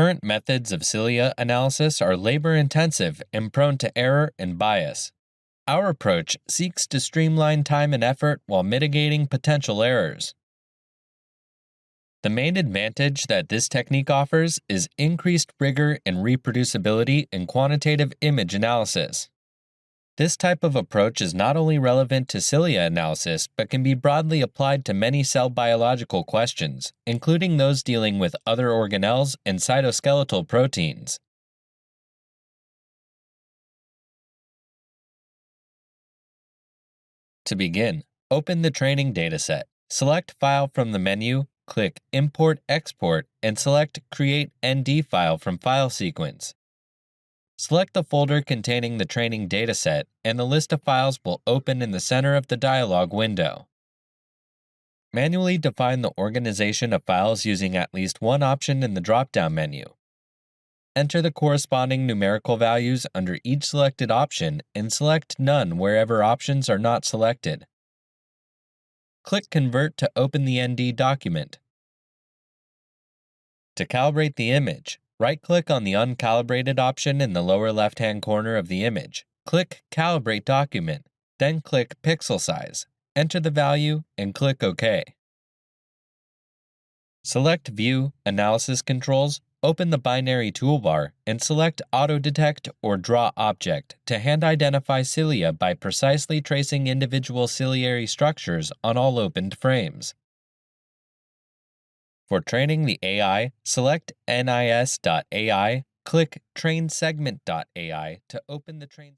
Current methods of cilia analysis are labor-intensive and prone to error and bias. Our approach seeks to streamline time and effort while mitigating potential errors. The main advantage that this technique offers is increased rigor and reproducibility in quantitative image analysis. This type of approach is not only relevant to cilia analysis, but can be broadly applied to many cell biological questions, including those dealing with other organelles and cytoskeletal proteins. To begin, open the training dataset. Select File from the menu, click Import/Export, and select Create ND File from File Sequence. Select the folder containing the training dataset, and the list of files will open in the center of the dialog window. Manually define the organization of files using at least one option in the drop-down menu. Enter the corresponding numerical values under each selected option and select None wherever options are not selected. Click Convert to open the ND document. To calibrate the image, right-click on the Uncalibrated option in the lower left-hand corner of the image. Click Calibrate Document, then click Pixel Size. Enter the value and click OK. Select View Analysis Controls, open the binary toolbar, and select Auto Detect or Draw Object to hand identify cilia by precisely tracing individual ciliary structures on all opened frames. For training the AI, select nis.ai, click TrainSegment.ai to open the train.